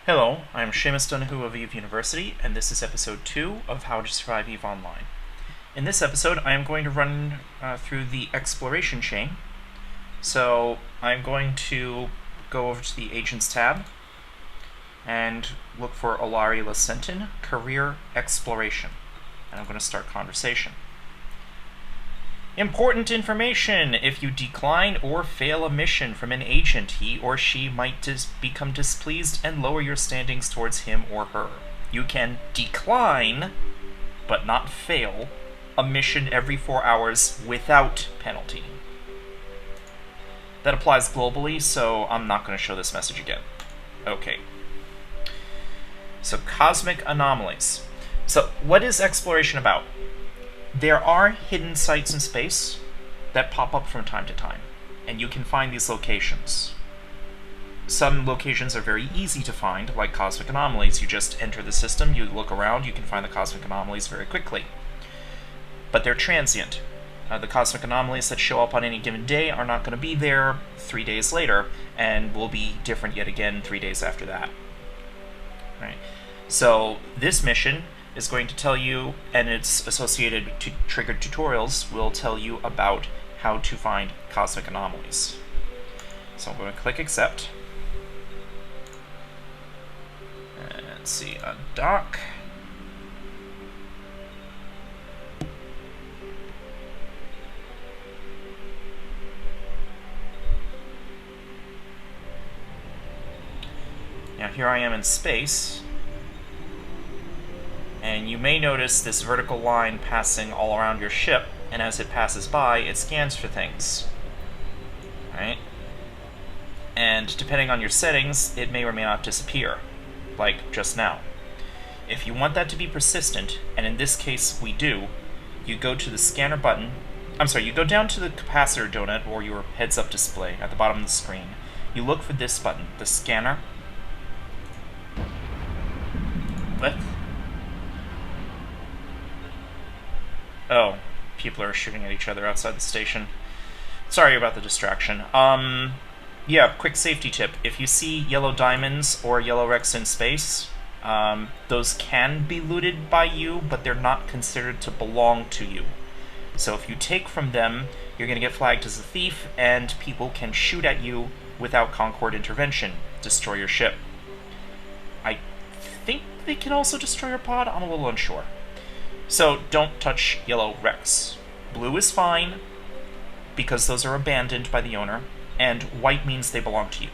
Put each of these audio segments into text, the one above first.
Hello, I'm Seamus Donoghue of EVE University, and this is episode 2 of How to Survive EVE Online. In this episode, I am going to run through the exploration chain. So I'm going to go over to the Agents tab and look for Olari Lacentin, Career Exploration. And I'm going to start conversation. Important information! If you decline or fail a mission from an agent, he or she might become displeased and lower your standings towards him or her. You can decline, but not fail, a mission every 4 hours without penalty. That applies globally, so I'm not going to show this message again. Okay. So, cosmic anomalies. So, what is exploration about? There are hidden sites in space that pop up from time to time, and you can find these locations. Some locations are very easy to find, like cosmic anomalies. You just enter the system, you look around, you can find the cosmic anomalies very quickly. But they're transient. The cosmic anomalies that show up on any given day are not going to be there 3 days later, and will be different yet again 3 days after that. Right. So this mission is going to tell you, and its associated triggered tutorials will tell you about how to find cosmic anomalies. So I'm going to click accept. And let's see, undock. Now here I am in space. And you may notice this vertical line passing all around your ship, and as it passes by, it scans for things. Right? And depending on your settings, it may or may not disappear, like just now. If you want that to be persistent, and in this case we do, you go to the scanner button. You go down to the capacitor donut or your heads-up display at the bottom of the screen. You look for this button, the scanner. Width. Oh, people are shooting at each other outside the station. Sorry about the distraction. Yeah, quick safety tip. If you see yellow diamonds or yellow wrecks in space, those can be looted by you, but they're not considered to belong to you. So if you take from them, you're going to get flagged as a thief, and people can shoot at you without Concord intervention, destroy your ship. I think they can also destroy your pod, I'm a little unsure. So don't touch yellow wrecks. Blue is fine, because those are abandoned by the owner, and white means they belong to you.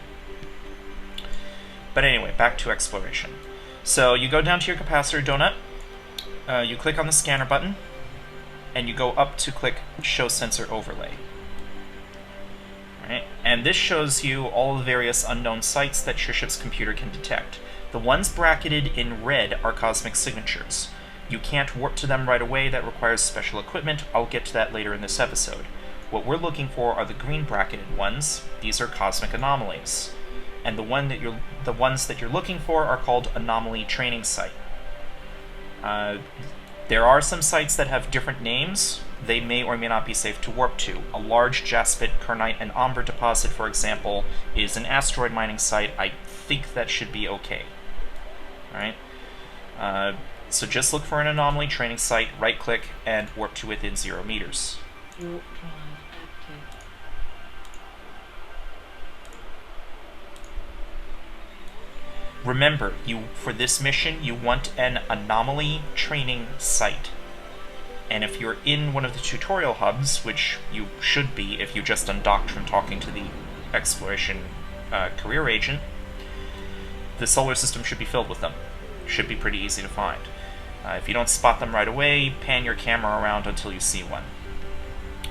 But anyway, back to exploration. So you go down to your capacitor donut, you click on the scanner button, and you go up to click Show Sensor Overlay. Right? And this shows you all the various unknown sites that your ship's computer can detect. The ones bracketed in red are cosmic signatures. You can't warp to them right away, that requires special equipment. I'll get to that later in this episode. What we're looking for are the green bracketed ones. These are cosmic anomalies. And the ones that you're looking for are called Anomaly Training Site. There are some sites that have different names. They may or may not be safe to warp to. A large jaspit, kernite, and amber deposit, for example, is an asteroid mining site. I think that should be okay. Alright? So just look for an anomaly training site, right-click, and warp to within 0 meters. Warp drive, okay. Remember, for this mission, you want an anomaly training site. And if you're in one of the tutorial hubs, which you should be if you just undocked from talking to the exploration career agent, the solar system should be filled with them. Should be pretty easy to find. If you don't spot them right away, pan your camera around until you see one.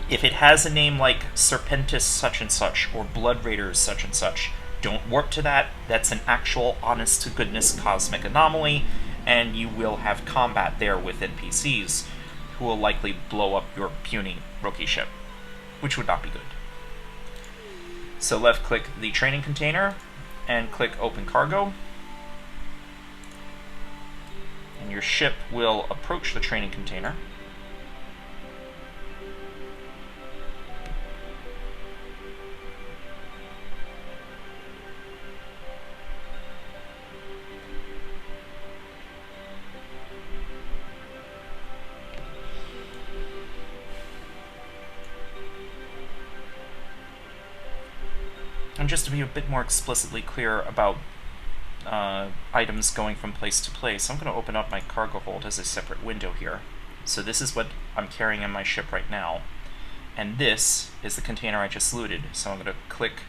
If it has a name like Serpentis such and such, or Blood Raiders such and such, don't warp to that. That's an actual honest-to-goodness cosmic anomaly, and you will have combat there with NPCs, who will likely blow up your puny rookie ship, which would not be good. So left-click the training container, and click Open Cargo. And your ship will approach the training container. And just to be a bit more explicitly clear about items going from place to place, I'm going to open up my cargo hold as a separate window here. So this is what I'm carrying on my ship right now. And this is the container I just looted. So I'm going to click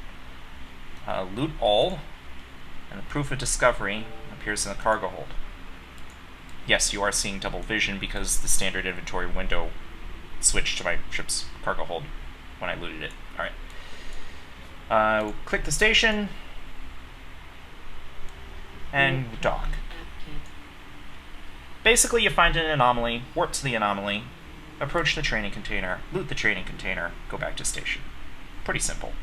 loot all, and the proof of discovery appears in the cargo hold. Yes, you are seeing double vision because the standard inventory window switched to my ship's cargo hold when I looted it. Alright. Click the station, and dock. Basically, you find an anomaly, warp to the anomaly, approach the training container, loot the training container, go back to station. Pretty simple.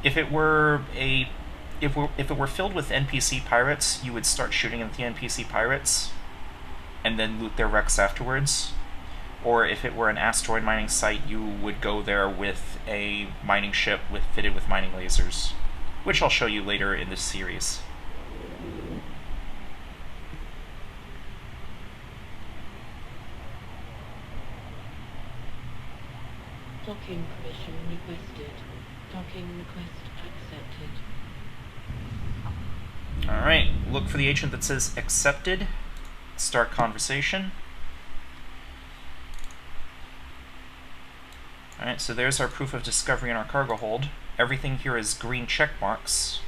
If it were filled with NPC pirates, you would start shooting at the NPC pirates and then loot their wrecks afterwards. Or if it were an asteroid mining site, you would go there with a mining ship fitted with mining lasers, which I'll show you later in this series. Docking permission requested. Docking request accepted. Alright, look for the agent that says accepted. Start conversation. Alright, so there's our proof of discovery in our cargo hold. Everything here is green check marks.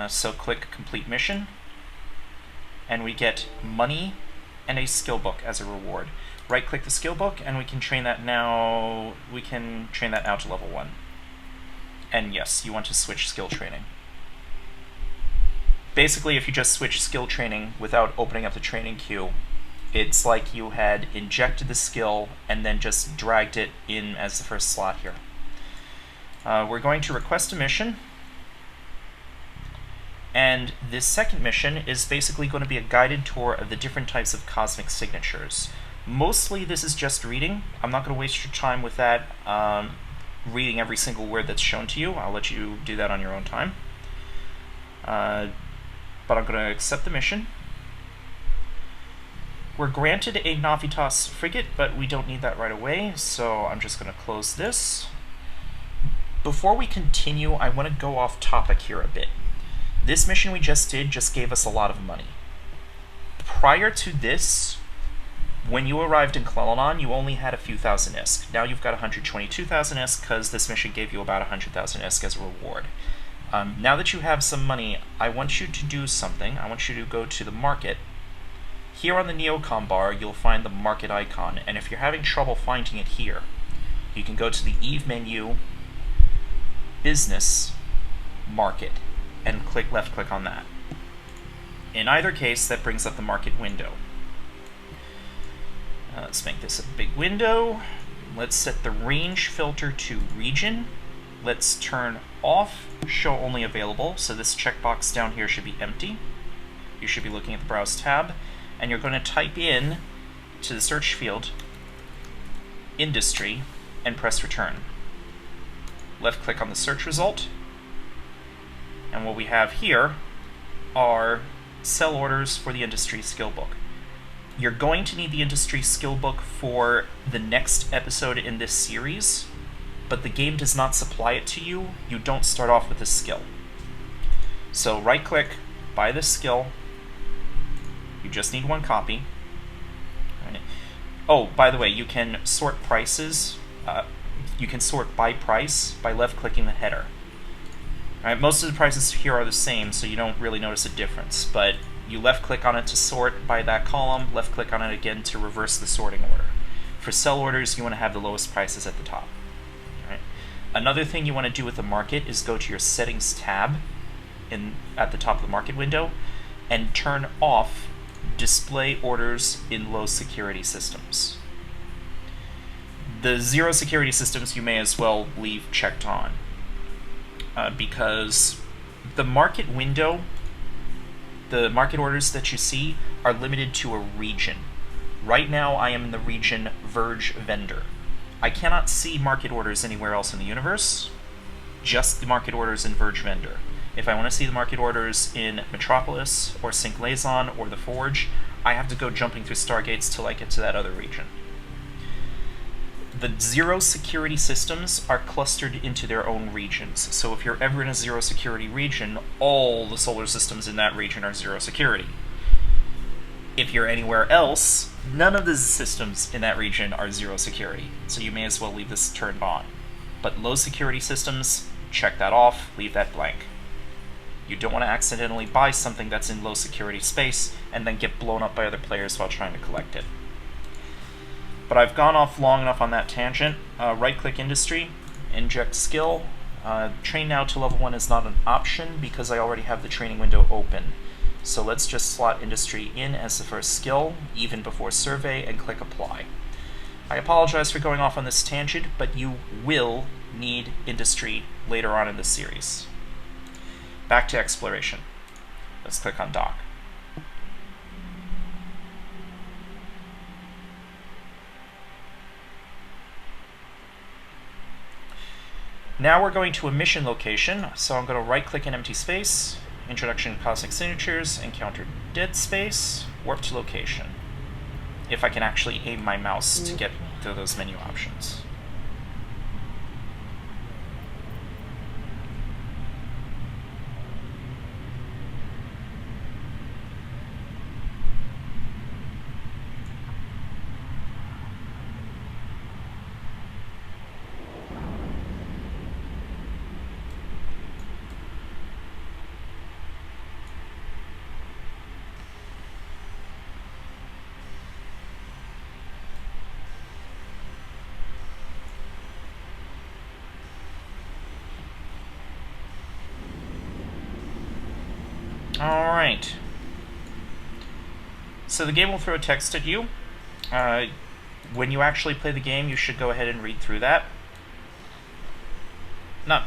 So click complete mission. And we get money and a skill book as a reward. Right click the skill book and we can train that now. We can train that now to level 1. And yes, you want to switch skill training. Basically, if you just switch skill training without opening up the training queue, it's like you had injected the skill and then just dragged it in as the first slot here. We're going to request a mission. And this second mission is basically going to be a guided tour of the different types of cosmic signatures. Mostly this is just reading. I'm not going to waste your time with that, reading every single word that's shown to you. I'll let you do that on your own time. But I'm going to accept the mission. We're granted a Navitas frigate, but we don't need that right away, so I'm just going to close this. Before we continue, I want to go off topic here a bit. This mission we just did just gave us a lot of money. Prior to this, when you arrived in Clelonon, you only had a few thousand ISK. Now you've got 122,000 ISK because this mission gave you about 100,000 ISK as a reward. Now that you have some money, I want you to do something. I want you to go to the market. Here on the Neocom bar, you'll find the market icon, and if you're having trouble finding it here, you can go to the Eve menu, Business, Market, and left click on that. In either case, that brings up the market window. Let's make this a big window. Let's set the range filter to region. Let's turn off show only available, so this checkbox down here should be empty. You should be looking at the browse tab, and you're going to type in to the search field industry and press return. Left click on the search result, and what we have here are sell orders for the industry skill book. You're going to need the industry skill book for the next episode in this series, but the game does not supply it to you. You don't start off with this skill. So right click, buy this skill. You just need 1 copy. Right. Oh, by the way, you can sort prices. You can sort by price by left clicking the header. Alright, most of the prices here are the same, so you don't really notice a difference, but you left click on it to sort by that column, left click on it again to reverse the sorting order. For sell orders, you want to have the lowest prices at the top. Alright. Another thing you want to do with the market is go to your settings tab at the top of the market window and turn off display orders in low security systems. The 0 security systems you may as well leave checked on, because the market window, the market orders that you see are limited to a region. Right now I am in the region Verge Vendor. I cannot see market orders anywhere else in the universe, just the market orders in Verge Vendor. If I want to see the market orders in Metropolis, or Sync Liaison, or the Forge, I have to go jumping through Stargates till I get to that other region. the zero security systems are clustered into their own regions. So if you're ever in a zero security region, all the solar systems in that region are zero security. If you're anywhere else, none of the systems in that region are zero security. So you may as well leave this turned on. But low security systems, check that off, leave that blank. You don't want to accidentally buy something that's in low security space and then get blown up by other players while trying to collect it. But I've gone off long enough on that tangent. Right-click Industry, inject skill. Train now to level 1 is not an option because I already have the training window open. So let's just slot Industry in as the first skill, even before Survey, and click Apply. I apologize for going off on this tangent, but you will need Industry later on in the series. Back to Exploration. Let's click on Dock. Now we're going to a mission location, so I'm going to right-click an empty space, Introduction to Cosmic Signatures, Encounter Dead Space, Warp to Location. If I can actually aim my mouse to get to those menu options. Alright. So the game will throw text at you. When you actually play the game, you should go ahead and read through that. Not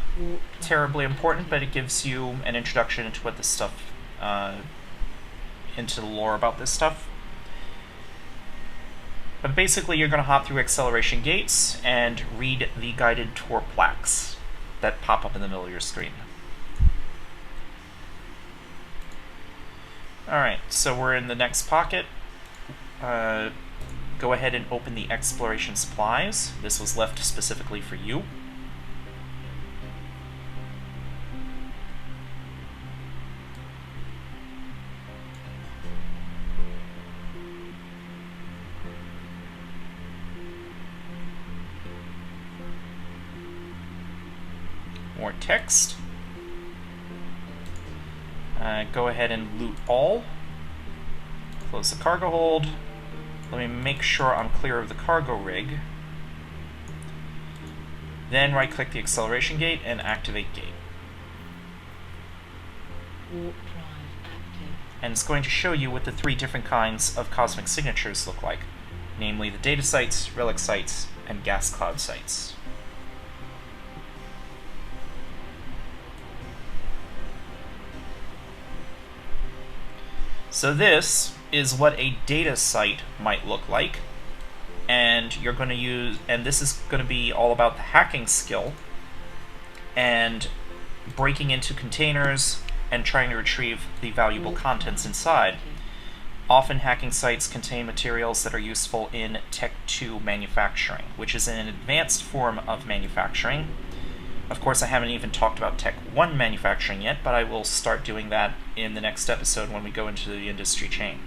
terribly important, but it gives you an introduction into what this stuff, into the lore about this stuff. But basically, you're going to hop through acceleration gates and read the guided tour plaques that pop up in the middle of your screen. Alright, so we're in the next pocket. Go ahead and open the exploration supplies. This was left specifically for you. More text. Go ahead and loot all. Close the cargo hold. Let me make sure I'm clear of the cargo rig. Then right-click the acceleration gate and activate gate. Warp drive active. And it's going to show you what the 3 different kinds of cosmic signatures look like, namely the data sites, relic sites, and gas cloud sites. So this is what a data site might look like, and you're going to use, and this is going to be all about the hacking skill and breaking into containers and trying to retrieve the valuable contents inside. Often hacking sites contain materials that are useful in Tech 2 manufacturing, which is an advanced form of manufacturing. Of course, I haven't even talked about Tech 1 manufacturing yet, but I will start doing that in the next episode when we go into the industry chain.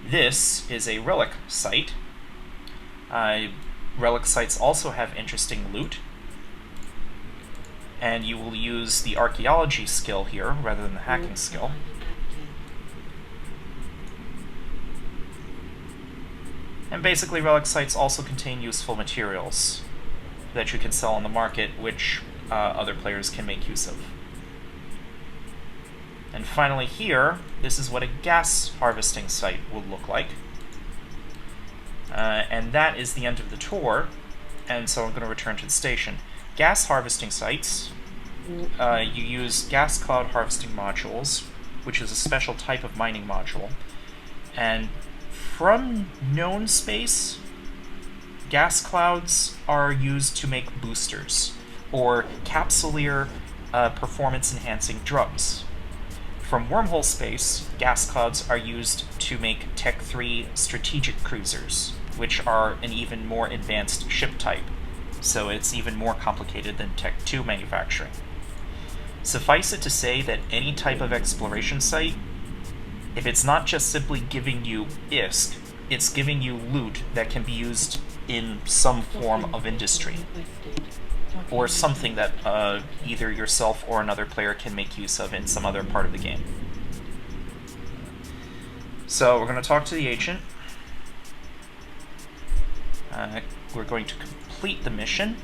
This is a relic site. Relic sites also have interesting loot, and you will use the archaeology skill here rather than the hacking skill. And basically, relic sites also contain useful materials that you can sell on the market, which other players can make use of. And finally here, this is what a gas harvesting site will look like. And that is the end of the tour, and so I'm going to return to the station. Gas harvesting sites, you use gas cloud harvesting modules, which is a special type of mining module. And from known space, gas clouds are used to make boosters, or capsuleer performance-enhancing drugs. From wormhole space, gas clouds are used to make Tech 3 strategic cruisers, which are an even more advanced ship type, so it's even more complicated than Tech 2 manufacturing. Suffice it to say that any type of exploration site, if it's not just simply giving you ISK, it's giving you loot that can be used in some form of industry, or something that either yourself or another player can make use of in some other part of the game. So we're going to talk to the agent. We're going to complete the mission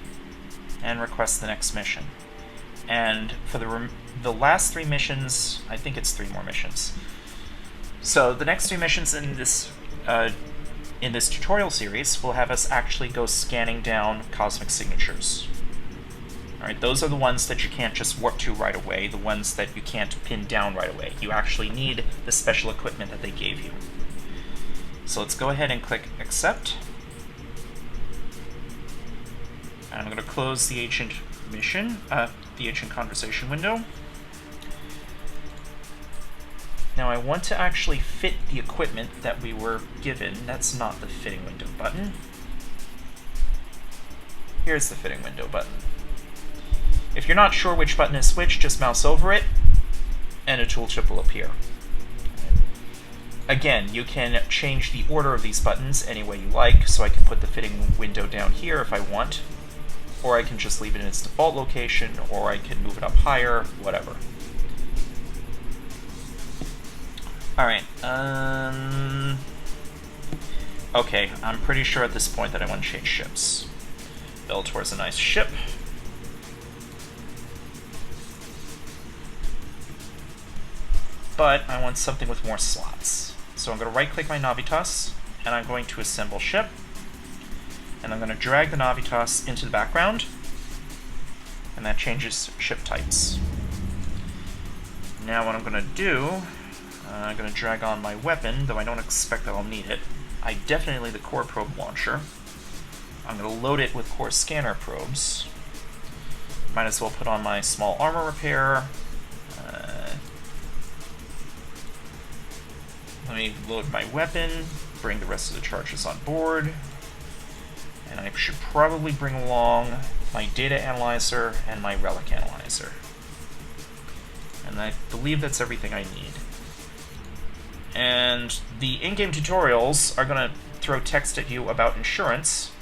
and request the next mission. And for the last 3 missions, I think it's 3 more missions. So the next 3 missions in this tutorial series will have us actually go scanning down cosmic signatures. Alright, those are the ones that you can't just warp to right away, the ones that you can't pin down right away. You actually need the special equipment that they gave you. So let's go ahead and click Accept. And I'm going to close the agent mission, the agent conversation window. Now I want to actually fit the equipment that we were given. That's not the fitting window button. Here's the fitting window button. If you're not sure which button is which, just mouse over it, and a tooltip will appear. Again, you can change the order of these buttons any way you like, so I can put the fitting window down here if I want, or I can just leave it in its default location, or I can move it up higher, whatever. Alright, okay, I'm pretty sure at this point that I want to change ships. Bellator's a nice ship. But I want something with more slots. So I'm going to right-click my Navitas, and I'm going to assemble ship. And I'm going to drag the Navitas into the background, and that changes ship types. Now what I'm going to do, I'm going to drag on my weapon, though I don't expect that I'll need it. I definitely need the core probe launcher. I'm going to load it with core scanner probes. Might as well put on my small armor repair. Let me load my weapon, bring the rest of the charges on board, and I should probably bring along my data analyzer and my relic analyzer. And I believe that's everything I need. And the in-game tutorials are going to throw text at you about insurance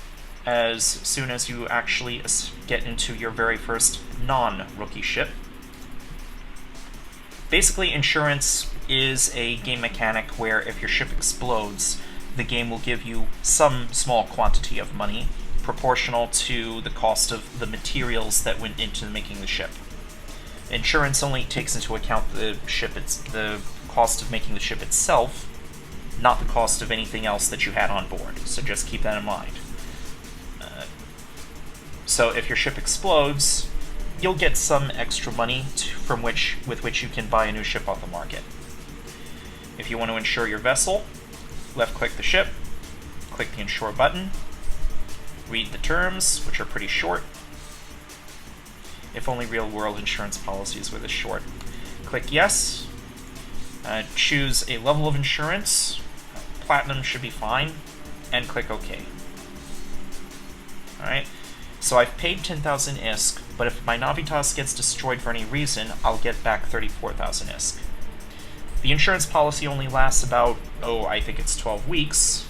as soon as you actually get into your very first non-rookie ship. Basically, insurance is a game mechanic where if your ship explodes, the game will give you some small quantity of money proportional to the cost of the materials that went into making the ship. Insurance only takes into account the cost of making the ship itself, not the cost of anything else that you had on board, so just keep that in mind. So if your ship explodes, you'll get some extra money with which you can buy a new ship off the market. If you want to insure your vessel, left-click the ship, click the Insure button, read the terms, which are pretty short. If only real-world insurance policies were this short. Click Yes, choose a level of insurance, Platinum should be fine, and click OK. Alright, so I've paid 10,000 ISK, but if my Navitas gets destroyed for any reason, I'll get back 34,000 ISK. The insurance policy only lasts about, I think it's 12 weeks.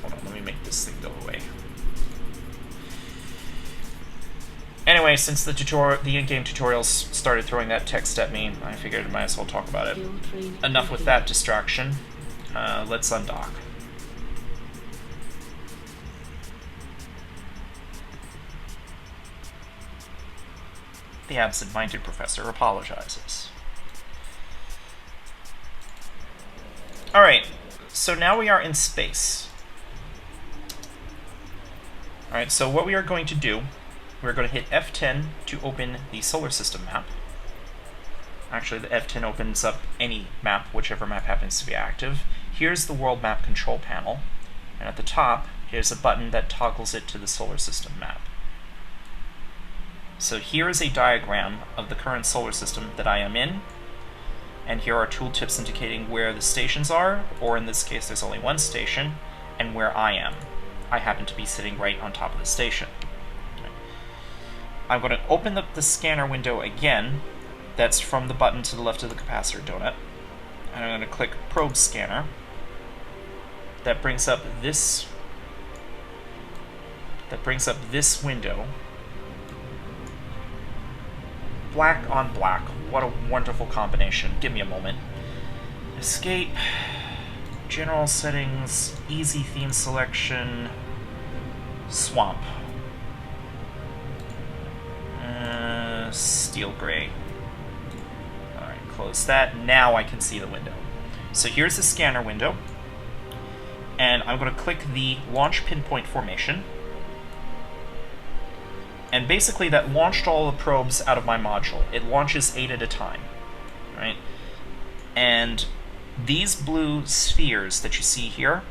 Hold on, let me make this thing go away. Anyway, since the in-game tutorials started throwing that text at me, I figured I might as well talk about it. Enough with that distraction. Let's undock. The absent-minded professor apologizes. Alright, so now we are in space. Alright, so what we are going to do, we're going to hit F10 to open the solar system map. Actually, the F10 opens up any map, whichever map happens to be active. Here's the world map control panel, and at the top is a button that toggles it to the solar system map. So here is a diagram of the current solar system that I am in, And here are tooltips indicating where the stations are, or in this case there's only one station, and where I am. I happen to be sitting right on top of the station. I'm going to open up the scanner window again. That's from the button to the left of the capacitor donut. And I'm going to click Probe Scanner. That brings up this window. Black on black. What a wonderful combination. Give me a moment. Escape. General settings. Easy theme selection. Swamp. Steel gray. Alright, close that. Now I can see the window. So here's the scanner window. And I'm going to click the launch pinpoint formation. And basically that launched all the probes out of my module. It launches 8 at a time. Right? And these blue spheres that you see here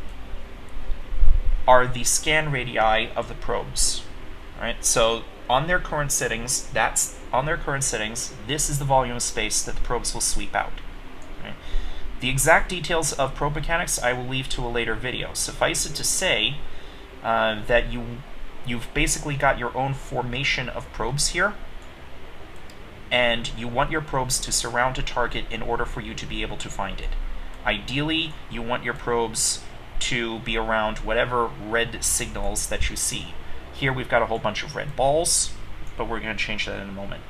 are the scan radii of the probes. Right? So on their current settings, this is the volume of space that the probes will sweep out. Right? The exact details of probe mechanics I will leave to a later video. Suffice it to say that you've basically got your own formation of probes here, and you want your probes to surround a target in order for you to be able to find it. Ideally, you want your probes to be around whatever red signals that you see. Here we've got a whole bunch of red balls, but we're going to change that in a moment.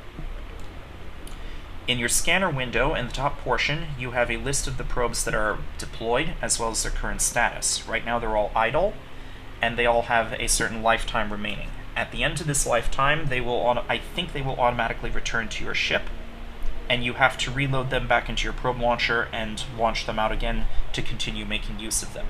In your scanner window, in the top portion, you have a list of the probes that are deployed, as well as their current status. Right now they're all idle, and they all have a certain lifetime remaining. At the end of this lifetime, I think they will automatically return to your ship, and you have to reload them back into your probe launcher and launch them out again to continue making use of them.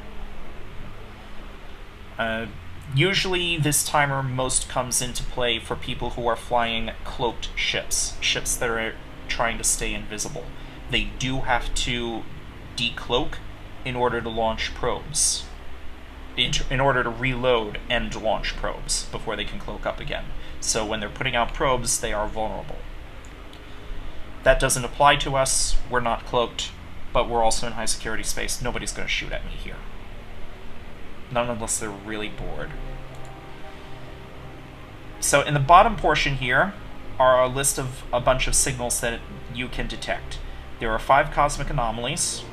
Usually this timer most comes into play for people who are flying cloaked ships that are trying to stay invisible. They do have to decloak in order to launch probes, in order to reload and launch probes before they can cloak up again. So when they're putting out probes, they are vulnerable. That doesn't apply to us. We're not cloaked, but we're also in high security space. Nobody's going to shoot at me here. Not unless they're really bored. So in the bottom portion here are a list of a bunch of signals that you can detect. There are 5 cosmic anomalies,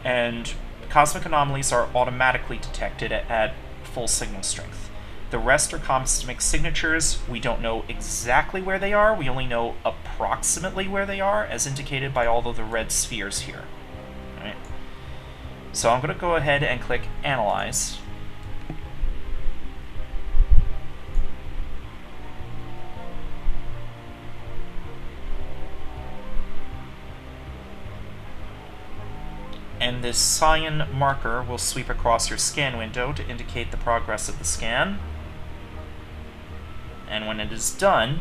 and cosmic anomalies are automatically detected at full signal strength. The rest are cosmic signatures. We don't know exactly where they are. We only know approximately where they are, as indicated by all of the red spheres here. All right. So I'm going to go ahead and click Analyze. And this cyan marker will sweep across your scan window to indicate the progress of the scan. And when it is done,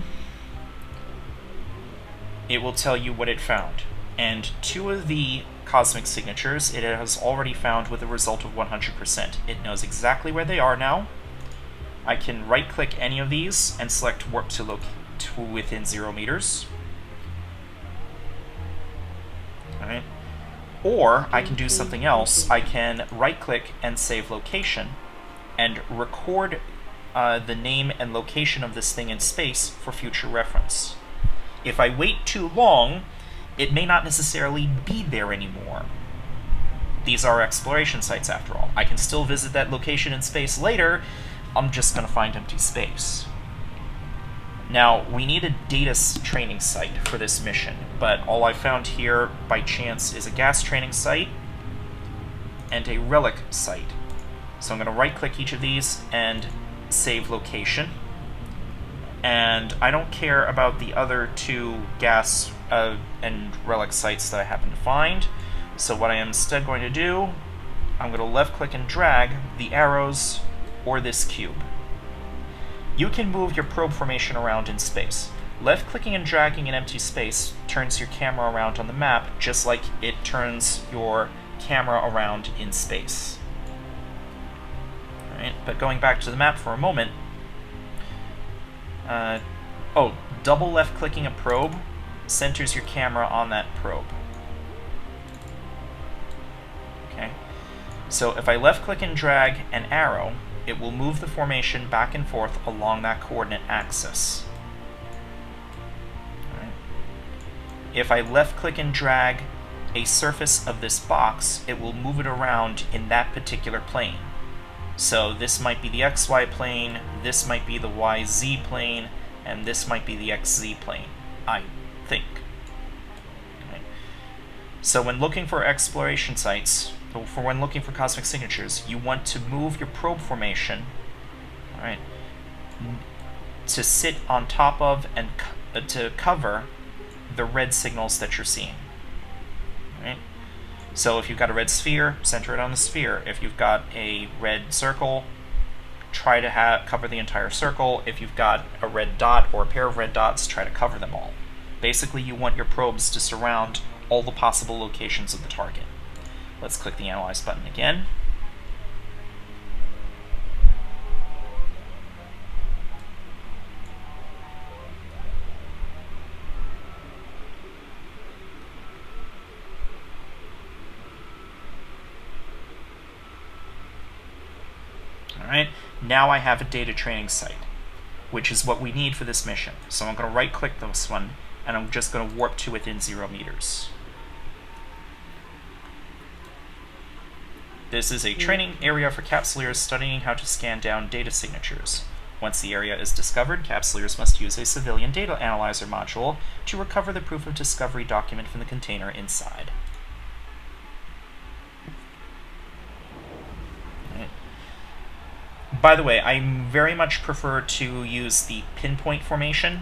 it will tell you what it found. And 2 of the cosmic signatures it has already found with a result of 100%. It knows exactly where they are now. I can right-click any of these and select Warp to within 0 meters. Alright. Or I can do something else. I can right-click and save location and record the name and location of this thing in space for future reference. If I wait too long, it may not necessarily be there anymore. These are exploration sites after all. I can still visit that location in space later. I'm just going to find empty space. Now, we need a data training site for this mission, but all I found here by chance is a gas training site and a relic site. So I'm going to right-click each of these and save location. And I don't care about the other 2 gas and relic sites that I happen to find. So what I am instead going to do, I'm going to left-click and drag the arrows or this cube. You can move your probe formation around in space. Left-clicking and dragging in empty space turns your camera around on the map, just like it turns your camera around in space. Alright, but going back to the map for a moment, double left-clicking a probe centers your camera on that probe. So if I left click and drag an arrow, it will move the formation back and forth along that coordinate axis. Right. If I left click and drag a surface of this box, it will move it around in that particular plane. So this might be the XY plane, this might be the YZ plane, and this might be the XZ plane, I think. Right. So when looking for exploration sites, when looking for cosmic signatures, you want to move your probe formation, all right, to sit on top of and to cover the red signals that you're seeing. Right? So if you've got a red sphere, center it on the sphere. If you've got a red circle, try to cover the entire circle. If you've got a red dot or a pair of red dots, try to cover them all. Basically, you want your probes to surround all the possible locations of the target. Let's click the Analyze button again. Alright, now I have a data training site, which is what we need for this mission. So I'm going to right-click this one, and I'm just going to warp to within 0 meters. This is a training area for capsuleers studying how to scan down data signatures. Once the area is discovered, capsuleers must use a civilian data analyzer module to recover the proof of discovery document from the container inside. By the way, I very much prefer to use the pinpoint formation,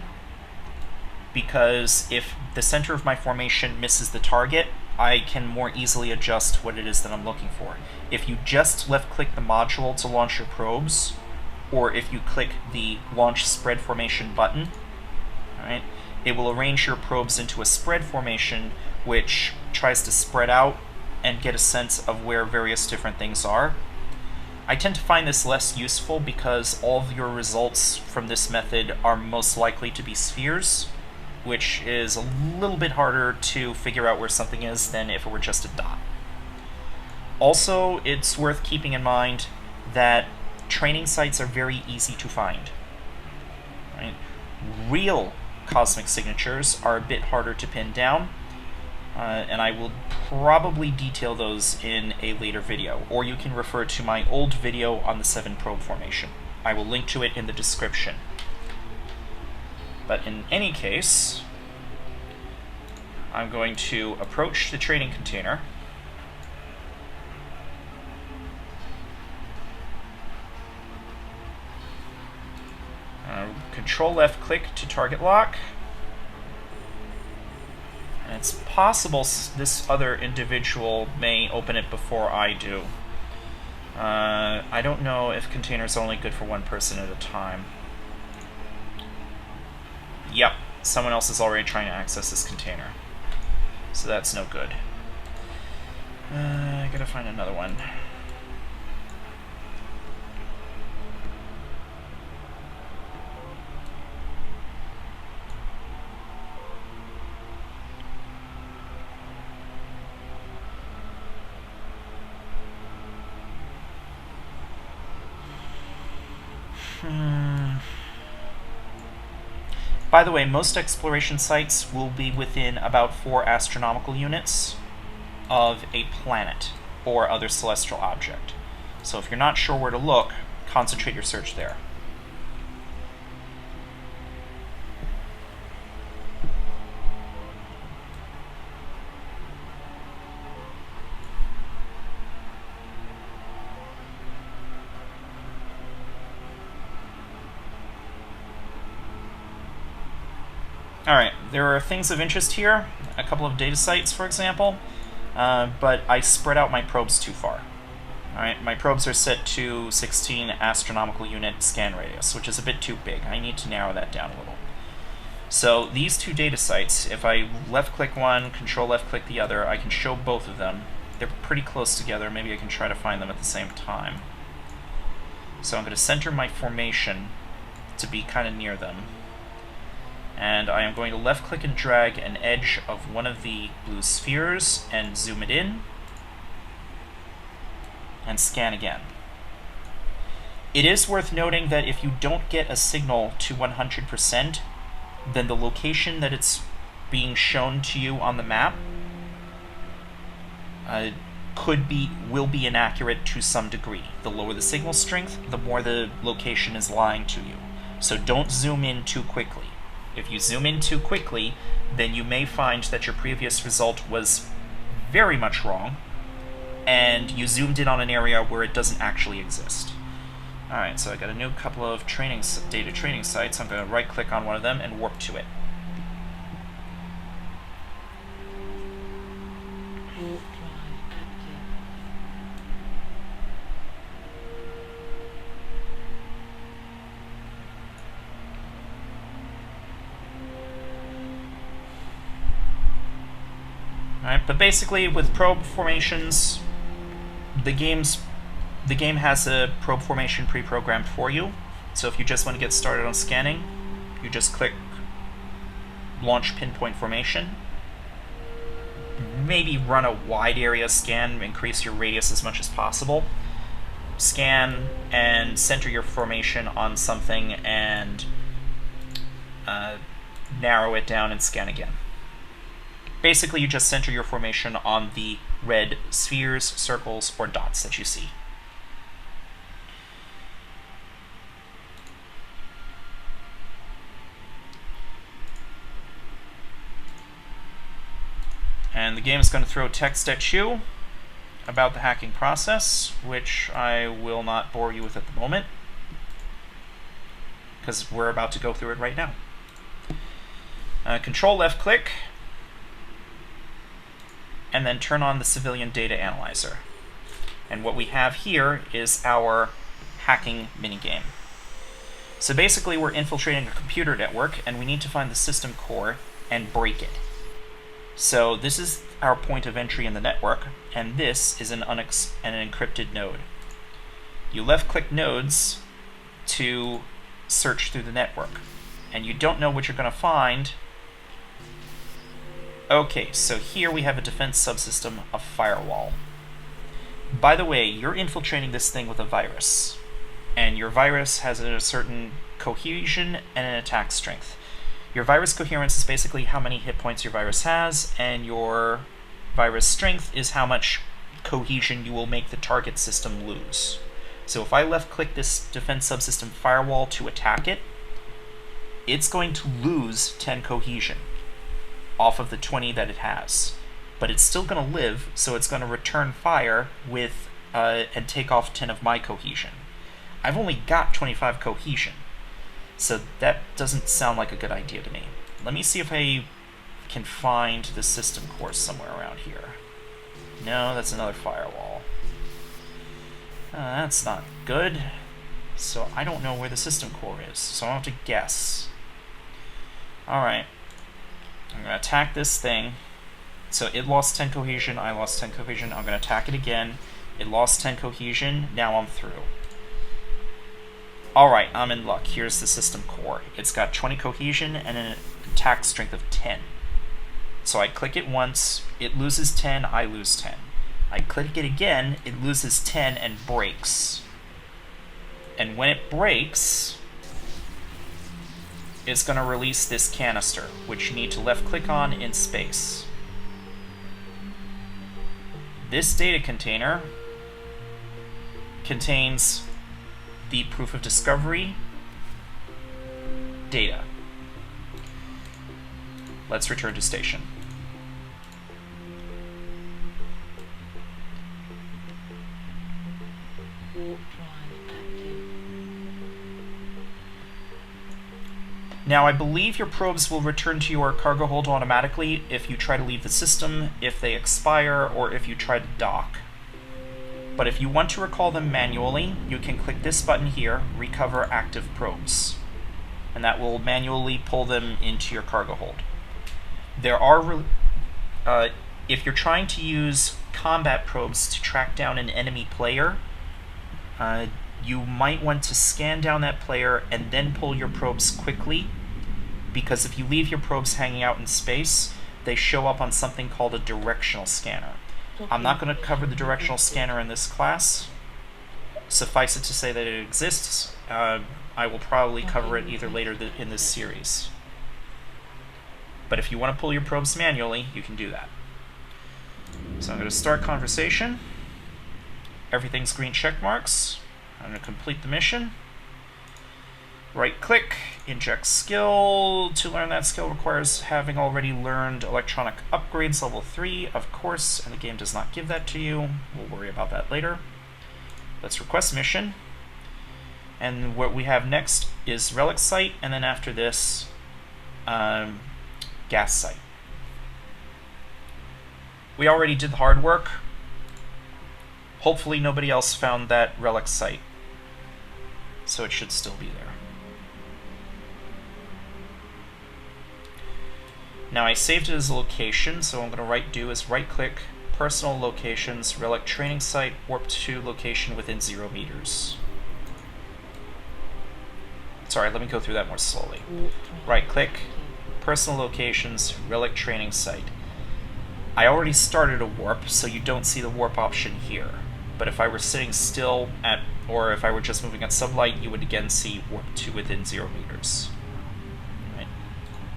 because if the center of my formation misses the target, I can more easily adjust what it is that I'm looking for. If you just left-click the module to launch your probes, or if you click the Launch Spread Formation button, right, it will arrange your probes into a spread formation, which tries to spread out and get a sense of where various different things are. I tend to find this less useful because all of your results from this method are most likely to be spheres, which is a little bit harder to figure out where something is than if it were just a dot. Also, it's worth keeping in mind that training sites are very easy to find. Right? Real cosmic signatures are a bit harder to pin down, and I will probably detail those in a later video, or you can refer to my old video on the 7 probe formation. I will link to it in the description. But in any case, I'm going to approach the training container. Control left click to target lock. And it's possible this other individual may open it before I do. I don't know if containers are only good for one person at a time. Yep, someone else is already trying to access this container. So that's no good. I gotta find another one. By the way, most exploration sites will be within about 4 astronomical units of a planet or other celestial object. So if you're not sure where to look, concentrate your search there. Alright, there are things of interest here, a couple of data sites, for example, but I spread out my probes too far. Alright, my probes are set to 16 astronomical unit scan radius, which is a bit too big. I need to narrow that down a little. So these 2 data sites, if I left-click one, control left-click the other, I can show both of them. They're pretty close together. Maybe I can try to find them at the same time. So I'm going to center my formation to be kind of near them. And I am going to left-click and drag an edge of one of the blue spheres and zoom it in. and scan again. It is worth noting that if you don't get a signal to 100%, then the location that it's being shown to you on the map will be inaccurate to some degree. The lower the signal strength, the more the location is lying to you. So don't zoom in too quickly. If you zoom in too quickly, then you may find that your previous result was very much wrong, and you zoomed in on an area where it doesn't actually exist. Alright, so I got a new couple of data training sites. I'm going to right-click on one of them and warp to it. Warp drive active. Alright, but basically with probe formations, the game has a probe formation pre-programmed for you. So if you just want to get started on scanning, you just click Launch Pinpoint Formation. Maybe run a wide area scan, increase your radius as much as possible. Scan and center your formation on something and narrow it down and scan again. Basically, you just center your formation on the red spheres, circles, or dots that you see. And the game is going to throw text at you about the hacking process, which I will not bore you with at the moment, because we're about to go through it right now. Control left click, and then turn on the Civilian Data Analyzer. And what we have here is our hacking minigame. So basically we're infiltrating a computer network, and we need to find the system core and break it. So this is our point of entry in the network, and this is an encrypted node. You left-click nodes to search through the network, and you don't know what you're going to find. Okay, so here we have a defense subsystem, a firewall. By the way, you're infiltrating this thing with a virus, and your virus has a certain cohesion and an attack strength. Your virus coherence is basically how many hit points your virus has, and your virus strength is how much cohesion you will make the target system lose. So if I left-click this defense subsystem firewall to attack it, it's going to lose 10 cohesion off of the 20 that it has. But it's still going to live, so it's going to return fire with and take off 10 of my cohesion. I've only got 25 cohesion. So that doesn't sound like a good idea to me. Let me see if I can find the system core somewhere around here. No, that's another firewall. That's not good. So I don't know where the system core is, so I'll have to guess. Alright. I'm going to attack this thing. So it lost 10 cohesion, I lost 10 cohesion. I'm going to attack it again. It lost 10 cohesion, now I'm through. Alright, I'm in luck. Here's the system core. It's got 20 cohesion and an attack strength of 10. So I click it once, it loses 10, I lose 10. I click it again, it loses 10 and breaks. And when it breaks, it's going to release this canister, which you need to left-click on in space. This data container contains the proof of discovery data. Let's return to station. Warp drive active. Now, I believe your probes will return to your cargo hold automatically if you try to leave the system, if they expire, or if you try to dock. But if you want to recall them manually, you can click this button here, Recover Active Probes. And that will manually pull them into your cargo hold. There are, if you're trying to use combat probes to track down an enemy player, you might want to scan down that player and then pull your probes quickly, because if you leave your probes hanging out in space, they show up on something called a directional scanner. I'm not going to cover the directional scanner in this class, Suffice it to say that it exists. I will probably cover it either later in this series. But if you want to pull your probes manually, you can do that. So I'm going to start conversation. Everything's green check marks. I'm going to complete the mission. Right-click, inject skill. To learn that skill requires having already learned electronic upgrades level 3, of course, and the game does not give that to you. We'll worry about that later. Let's request mission. And what we have next is relic site, and then after this, gas site. We already did the hard work. Hopefully nobody else found that relic site, so it should still be there. Now I saved it as a location, so what I'm going to do is right-click, personal locations, relic training site, warp to location within 0 meters. Sorry, let me go through that more slowly. Right-click, personal locations, relic training site. I already started a warp, so you don't see the warp option here. But if I were sitting still at, or if I were just moving at Sublight, you would again see warp to within 0 meters. Right.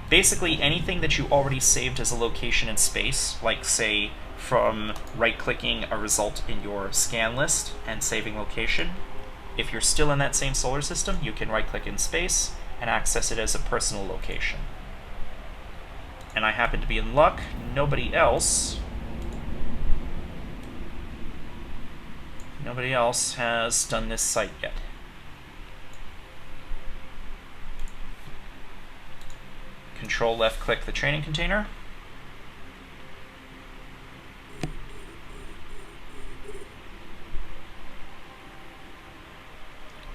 Basically, anything that you already saved as a location in space, like say from right-clicking a result in your scan list and saving location, if you're still in that same solar system, you can right-click in space and access it as a personal location. And I happen to be in luck. Nobody else has done this site yet. Control left click the training container.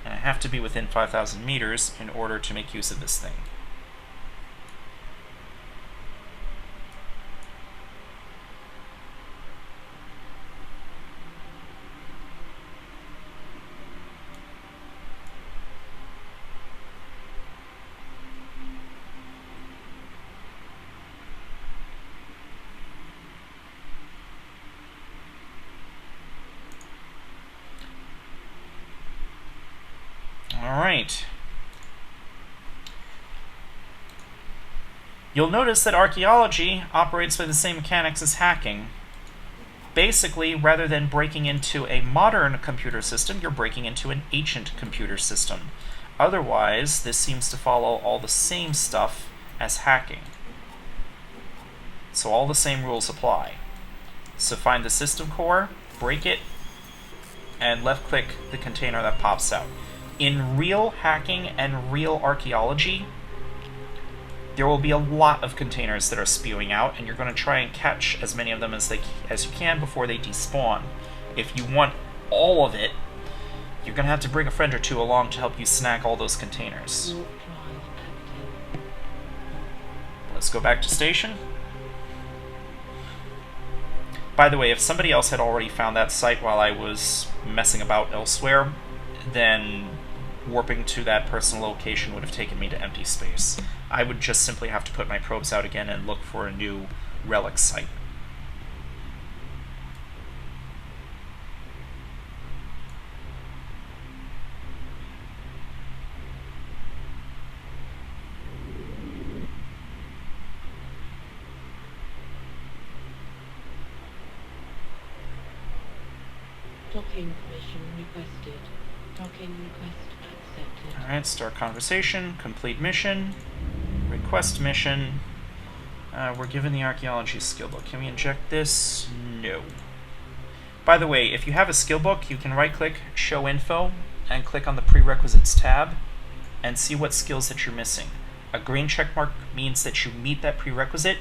And I have to be within 5,000 meters in order to make use of this thing. Alright. You'll notice that archaeology operates by the same mechanics as hacking. Basically, rather than breaking into a modern computer system, you're breaking into an ancient computer system. Otherwise, this seems to follow all the same stuff as hacking. So all the same rules apply. So find the system core, break it, and left-click the container that pops out. In real hacking and real archaeology, there will be a lot of containers that are spewing out, and you're going to try and catch as many of them as you can before they despawn. If you want all of it, you're going to have to bring a friend or two along to help you snag all those containers. Let's go back to station. By the way, if somebody else had already found that site while I was messing about elsewhere, then warping to that personal location would have taken me to empty space. I would just simply have to put my probes out again and look for a new relic site. Docking permission requested. Docking request accepted. Alright, start conversation, complete mission, request mission. We're given the archaeology skill book. Can we inject this? No. By the way, if you have a skill book, you can right-click, show info, and click on the prerequisites tab, and see what skills that you're missing. A green check mark means that you meet that prerequisite.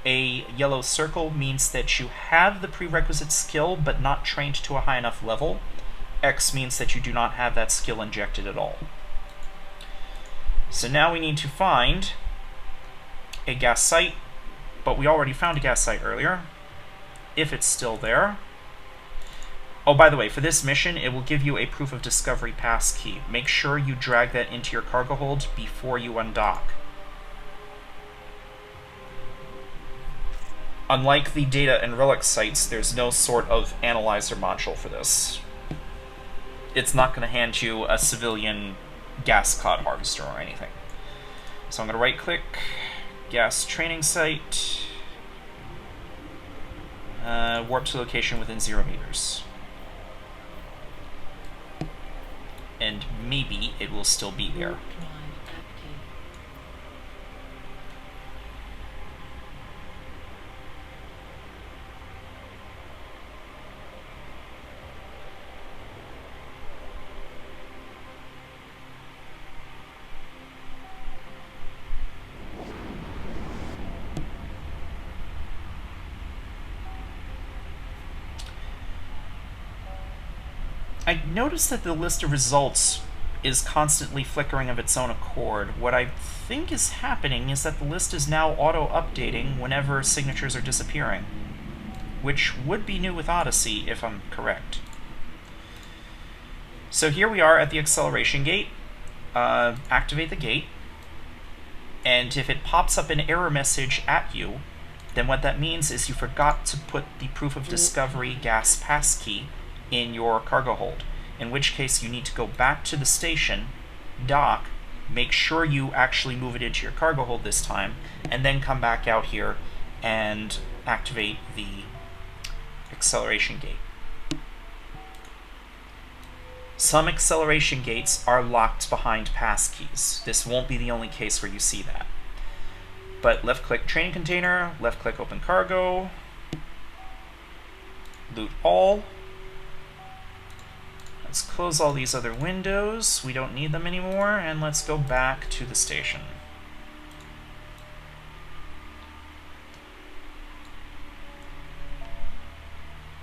A yellow circle means that you have the prerequisite skill, but not trained to a high enough level. X means that you do not have that skill injected at all. So now we need to find a gas site, but we already found a gas site earlier, if it's still there. Oh, by the way, for this mission, it will give you a proof of discovery pass key. Make sure you drag that into your cargo hold before you undock. Unlike the data and relic sites, there's no sort of analyzer module for this. it's not going to hand you a civilian gas cloud harvester or anything. So I'm going to right-click, gas training site, warp to location within 0 meters. And maybe it will still be there. I noticed that the list of results is constantly flickering of its own accord. What I think is happening is that the list is now auto-updating whenever signatures are disappearing, which would be new with Odyssey, if I'm correct. So here we are at the acceleration gate. Activate the gate, and if it pops up an error message at you, then what that means is you forgot to put the proof of discovery gas passkey in your cargo hold, in which case you need to go back to the station, dock, make sure you actually move it into your cargo hold this time, and then come back out here and activate the acceleration gate. Some acceleration gates are locked behind passkeys. This won't be the only case where you see that. But left-click training container, left-click open cargo, loot all. Let's close all these other windows. We don't need them anymore, and let's go back to the station.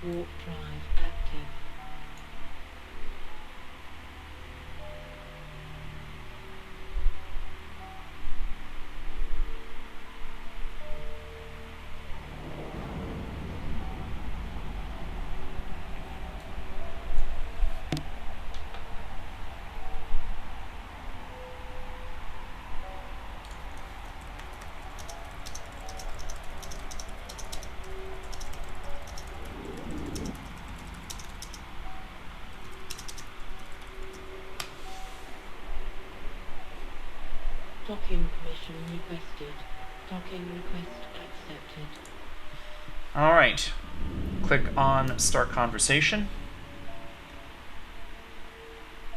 Warp drive active. Docking permission requested. Docking request accepted. Alright. Click on Start Conversation.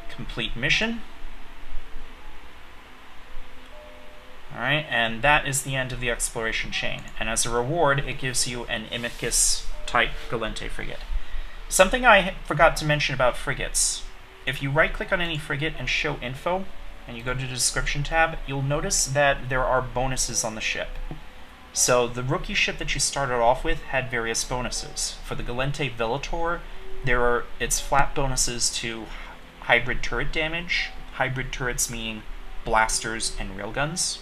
Complete mission. Alright, and that is the end of the exploration chain. And as a reward, it gives you an Imicus-type Galente frigate. Something I forgot to mention about frigates. If you right-click on any frigate and show info, and you go to the description tab, you'll notice that there are bonuses on the ship. So the rookie ship that you started off with had various bonuses. For the Galente Vellator, there are its flat bonuses to hybrid turret damage, hybrid turrets meaning blasters and railguns,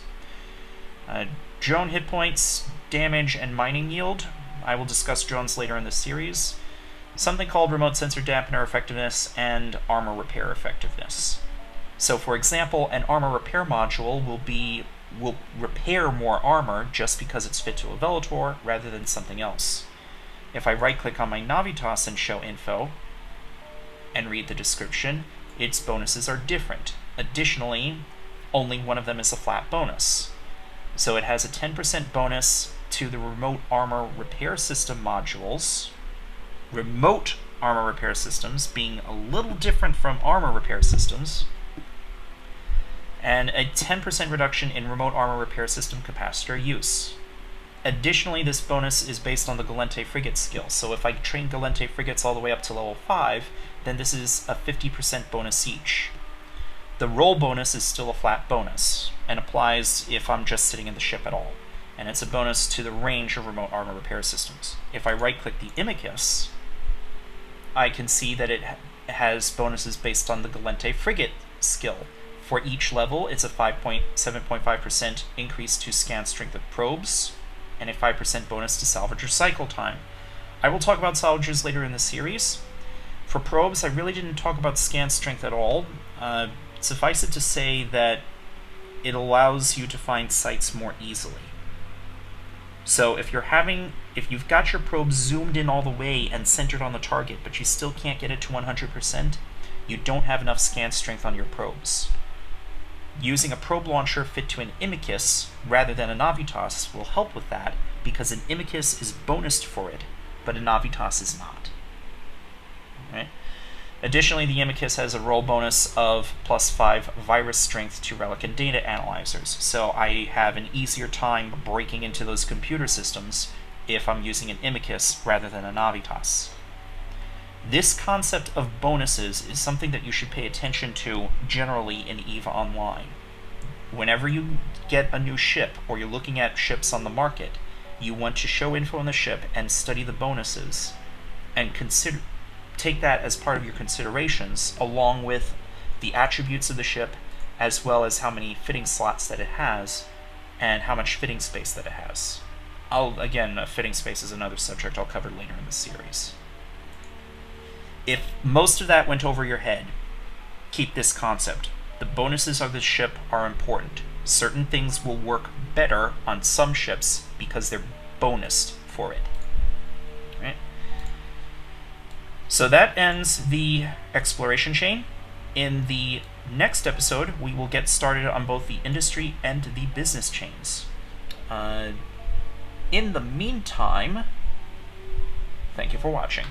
drone hit points, damage, and mining yield. I will discuss drones later in the series. Something called remote sensor dampener effectiveness and armor repair effectiveness. So for example, an armor repair module will repair more armor just because it's fit to a Vellator rather than something else. If I right-click on my Navitas and show info and read the description, its bonuses are different. Additionally, only one of them is a flat bonus. So it has a 10% bonus to the remote armor repair system modules. Remote armor repair systems being a little different from armor repair systems. And a 10% reduction in remote armor repair system capacitor use. Additionally, this bonus is based on the Galente frigate skill, so if I train Galente frigates all the way up to level 5, then this is a 50% bonus each. The roll bonus is still a flat bonus, and applies if I'm just sitting in the ship at all, and it's a bonus to the range of remote armor repair systems. If I right-click the Imicus, I can see that it has bonuses based on the Galente frigate skill. For each level, it's a 7.5% increase to scan strength of probes, and a 5% bonus to salvager cycle time. I will talk about salvagers later in the series. For probes, I really didn't talk about scan strength at all. Suffice it to say that it allows you to find sites more easily. So if you've got your probe zoomed in all the way and centered on the target, but you still can't get it to 100%, you don't have enough scan strength on your probes. Using a probe launcher fit to an Imicus rather than a Navitas will help with that, because an Imicus is bonused for it, but a Navitas is not. Right? Additionally, the Imicus has a roll bonus of +5 virus strength to relic and data analyzers, so I have an easier time breaking into those computer systems if I'm using an Imicus rather than a Navitas. This concept of bonuses is something that you should pay attention to generally in EVE Online. Whenever you get a new ship, or you're looking at ships on the market, you want to show info on the ship and study the bonuses, and take that as part of your considerations, along with the attributes of the ship, as well as how many fitting slots that it has, and how much fitting space that it has. Again, fitting space is another subject I'll cover later in the series. If most of that went over your head, keep this concept. The bonuses of the ship are important. Certain things will work better on some ships because they're bonused for it. Right? So that ends the exploration chain. In the next episode, we will get started on both the industry and the business chains. In the meantime, thank you for watching.